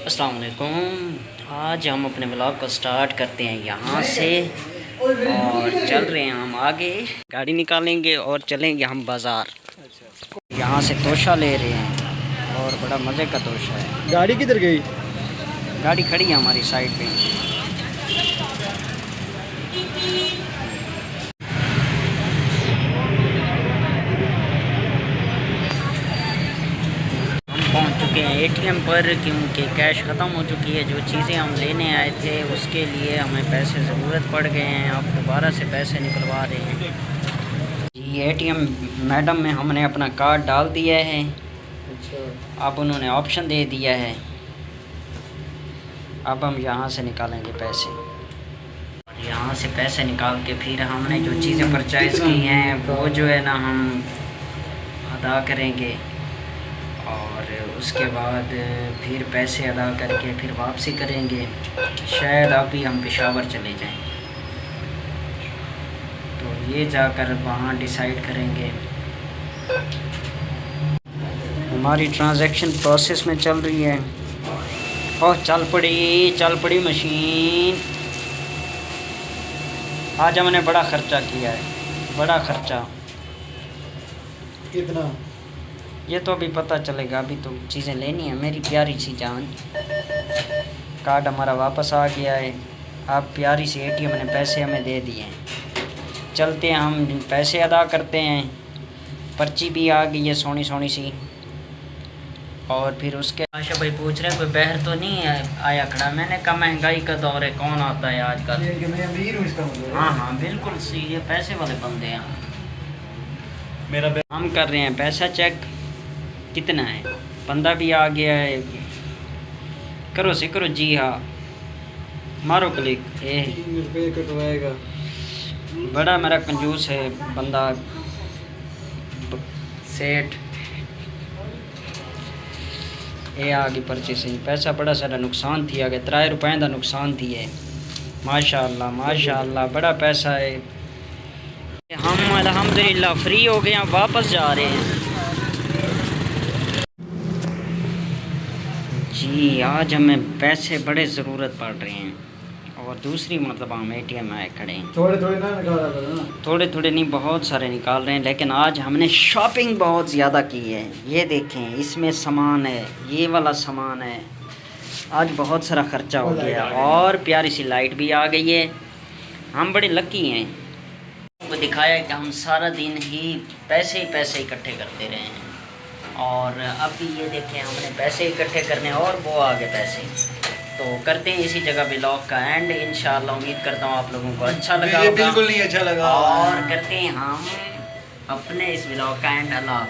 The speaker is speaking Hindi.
अस्सलाम वालेकुम। आज हम अपने ब्लॉग को स्टार्ट करते हैं यहाँ से और चल रहे हैं हम आगे। गाड़ी निकालेंगे और चलेंगे हम बाज़ार। यहाँ से तोशा ले रहे हैं और बड़ा मज़े का तोशा है। गाड़ी किधर गई? गाड़ी खड़ी है हमारी साइड पे। पहुंच चुके हैं एटीएम पर, क्योंकि कैश ख़त्म हो चुकी है। जो चीज़ें हम लेने आए थे उसके लिए हमें पैसे ज़रूरत पड़ गए हैं। अब दोबारा से पैसे निकलवा रहे हैं जी। एटीएम मैडम में हमने अपना कार्ड डाल दिया है। अच्छा, अब उन्होंने ऑप्शन दे दिया है। अब हम यहाँ से निकालेंगे पैसे। यहाँ से पैसे निकाल के फिर हमने जो चीज़ें परचेज़ की हैं वो जो है ना हम अदा करेंगे और उसके बाद फिर पैसे अदा करके फिर वापसी करेंगे। शायद अभी हम पेशावर चले जाएं, तो ये जाकर वहाँ डिसाइड करेंगे। हमारी ट्रांजैक्शन प्रोसेस में चल रही है। ओह चल पड़ी मशीन। आज हमने बड़ा ख़र्चा किया है, बड़ा ख़र्चा। कितना? ये तो अभी पता चलेगा, अभी तो चीज़ें लेनी है मेरी प्यारी सी जान। कार्ड हमारा वापस आ गया है। अब प्यारी सी एटीएम ने पैसे हमें दे दिए हैं। चलते हैं हम पैसे अदा करते हैं। पर्ची भी आ गई है सोनी सोनी सी। और फिर उसके आशा भाई पूछ रहे हैं कोई बहर तो नहीं आया खड़ा। मैंने कहा महंगाई का दौर है, कौन आता है आजकल। कि मैं अमीर हूँ इसका मतलब? हाँ बिल्कुल सही, ये पैसे वाले बंदे हैं। मेरा हम कर रहे हैं पैसा चेक। कितना है? 15 भी आ गया है। करो से करो जी हाँ, मारो क्लिक। 3 रुपये कटवाएगा। बड़ा मेरा कंजूस है बंदा सेठ। ये आ गई पर्ची से पैसा। बड़ा सारा नुकसान थी, आगे 3 रुपए का नुकसान थी है। माशाअल्लाह माशाअल्लाह बड़ा पैसा है। हम अल्हम्दुलिल्लाह फ्री हो गए, हम वापस जा रहे हैं जी। आज हमें पैसे बड़े ज़रूरत पड़ रहे हैं और दूसरी मतलब हम एटीएम आए खड़े हैं। थोड़े थोड़े ना निकाला करो ना। थोड़े थोड़े नहीं, बहुत सारे निकाल रहे हैं। लेकिन आज हमने शॉपिंग बहुत ज़्यादा की है। ये देखें, इसमें सामान है, ये वाला सामान है। आज बहुत सारा ख़र्चा हो गया और प्यारी सी लाइट भी आ गई है। हम बड़े लकी हैं। वो दिखाया कि हम सारा दिन ही पैसे इकट्ठे करते रहे हैं और अभी ये देखें हमने पैसे इकट्ठे करने और वो आ गए पैसे। तो करते हैं इसी जगह ब्लॉग का एंड। इंशाल्लाह उम्मीद करता हूँ आप लोगों को अच्छा लगा होगा। बिल्कुल नहीं अच्छा लगा। और करते हैं हम अपने इस ब्लॉग का एंड। अल्लाह।